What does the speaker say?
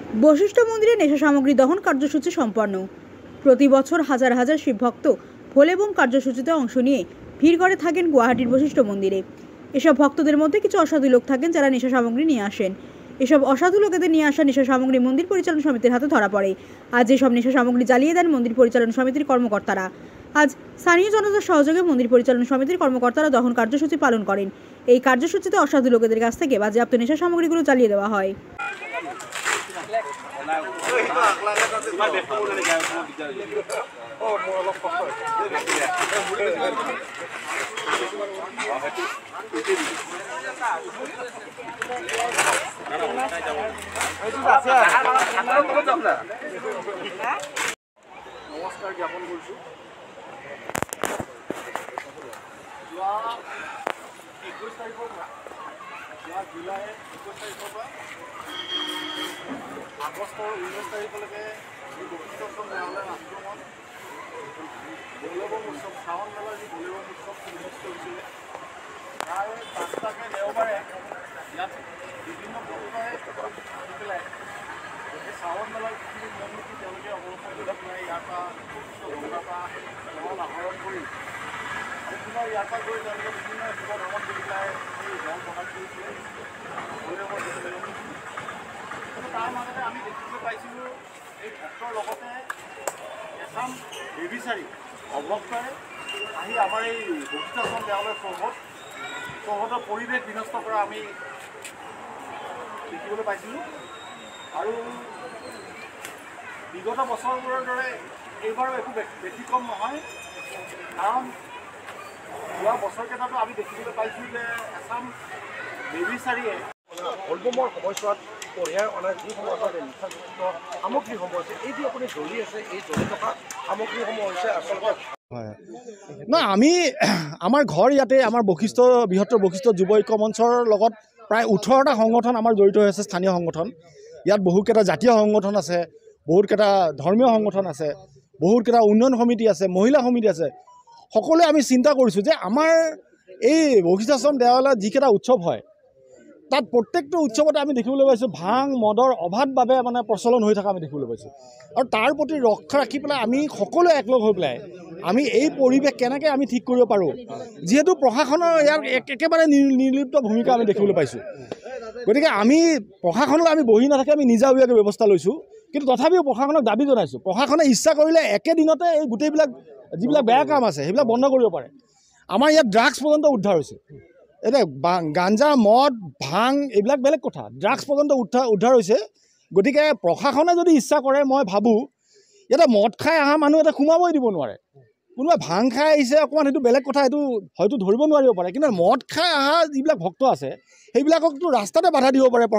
বশিষ্ঠ মন্দিরে নেশা সামগ্রী দহন কার্যসূচি সম্পন্ন। প্রতি বছর হাজার হাজার শিবভক্ত ভোলেবম কার্যসূচিতে অংশ নিয়ে ভিড় করে থাকেন গুয়াহাটির বশিষ্ঠ মন্দিরে। এসব ভক্তদের মধ্যে কিছু অসাধু লোক থাকেন যারা নেশা সামগ্রী নিয়ে আসেন। এসব অসাধু লোকেদের নিয়ে আসা নেশা সামগ্রী মন্দির পরিচালন সমিতির হাতে ধরা পড়ে। আজ এসব নেশা সামগ্রী জ্বালিয়ে দেন মন্দির পরিচালন সমিতির কর্মকর্তারা। আজ স্থানীয় জনতার সহযোগে মন্দির পরিচালন সমিতির কর্মকর্তারা দহন কার্যসূচি পালন করেন। এই কার্যসূচিতে অসাধু লোকেদের কাছ থেকে বাজেয়াপ্ত নেশা সামগ্রীগুলো জ্বালিয়ে দেওয়া হয়। নমস্কাৰ জ্ঞাপন কৰিছোঁ। 21 তাৰিখৰ পৰা জুলাই 21 তাৰিখৰ পৰা আগষ্টৰ 19 তাৰিখলৈকে এই বশিষ্ঠ দেৱালয় আশ্ৰমত ভোলেবম উৎসৱ শ্ৰাৱণ মেলাৰ যি ভোলেবম উৎসৱ অনুষ্ঠিত হৈছিলে তাৰ 5টাকৈ দেওবাৰে ইয়াত বিভিন্ন ভক্তই আহি পেলাই এই শ্ৰাৱণ মেলাৰ যিখিনি নিয়ম নীতি তেওঁলোকে অৱলম্বন কৰি পেলাই ইয়াৰ পৰা বশিষ্ঠ গংগাৰ পৰা জল আহৰণ কৰি আৰু পুনৰ ইয়াৰ পৰা গৈ তেওঁলোকে বিভিন্ন শিৱ ধৰ্মত গৈ পেলাই এই জল প্ৰদান কৰিছিলে ভৈৰৱৰ যিটো নিয়ম নীতি। কিন্তু তাৰ মাজতে আমি দেখিবলৈ পাইছিলোঁ এই ভক্তৰ লগতে এচাম বেবিচাৰী অভক্তই আহি আমাৰ এই বশিষ্ঠ দেৱালয় চৌহদৰ পৰিৱেশ বিনষ্ট কৰা আমি দেখিবলৈ পাইছিলোঁ। আৰু বিগত বছৰবোৰৰ দৰে এইবাৰো একো ব্যতিক্ৰম নহয়, কাৰণ যোৱা বছৰকেইটাতো আমি দেখিবলৈ পাইছোঁ যে এচাম বেবিচাৰীয়ে ভোলবমৰ সময়ছোৱাত কঢ়িয়াই অনা যিসমূহ আচলতে নিচাযুক্ত সামগ্ৰীসমূহ আছে, এই যি আপুনি জ্বলি আছে এই জ্বলি থকা সামগ্ৰীসমূহ হৈছে আচলতে হয় না আমি আমাৰ ঘৰ ইয়াতে আমাৰ বৃহত্তৰ বশিষ্ঠ যুৱ ঐক্য মঞ্চৰ লগত প্ৰায় 18টা সংগঠন আমাৰ জড়িত হৈ আছে। স্থানীয় সংগঠন ইয়াত বহুতকেইটা জাতীয় সংগঠন আছে, বহুতকেইটা ধৰ্মীয় সংগঠন আছে, বহুতকেইটা উন্নয়ন সমিতি আছে, মহিলা সমিতি আছে। সকলোৱে আমি চিন্তা কৰিছোঁ যে আমাৰ এই বশিষ্ঠ দেৱালয়ত যিকেইটা উৎসৱ হয় তাত প্ৰত্যেকটো উৎসৱতে আমি দেখিবলৈ পাইছোঁ ভাং মদৰ অবাধভাৱে মানে প্ৰচলন হৈ থকা আমি দেখিবলৈ পাইছোঁ। আৰু তাৰ প্ৰতি ৰক্ষা ৰাখি পেলাই আমি সকলোৱে একলগ হৈ পেলাই আমি এই পৰিৱেশ কেনেকৈ আমি ঠিক কৰিব পাৰোঁ, যিহেতু প্ৰশাসনৰ ইয়াৰ একেবাৰে নিৰ্লিপ্ত ভূমিকা আমি দেখিবলৈ পাইছোঁ। গতিকে আমি প্ৰশাসনক আমি বহি নাথাকি আমি নিজাববীয়াকৈ ব্যৱস্থা লৈছোঁ। কিন্তু তথাপিও প্ৰশাসনক দাবী জনাইছোঁ, প্ৰশাসনে ইচ্ছা কৰিলে একেদিনতে এই গোটেইবিলাক যিবিলাক বেয়া কাম আছে সেইবিলাক বন্ধ কৰিব পাৰে। আমাৰ ইয়াত ড্ৰাগছ পৰ্যন্ত উদ্ধাৰ হৈছে। এতিয়া গাঞ্জা মদ ভাং এইবিলাক বেলেগ কথা, ড্ৰাগছ পৰ্যন্ত উদ্ধাৰ হৈছে। গতিকে প্ৰশাসনে যদি ইচ্ছা কৰে মই ভাবোঁ ইয়াতে মদ খাই অহা মানুহ এটা সোমাবই দিব নোৱাৰে। কোনোবাই ভাং খাই আহিছে অকণমান সেইটো বেলেগ কথা, সেইটো হয়তো ধৰিব নোৱাৰিব পাৰে, কিন্তু মদ খাই অহা যিবিলাক ভক্ত আছে সেইবিলাককতো ৰাস্তাতে বাধা দিব পাৰে।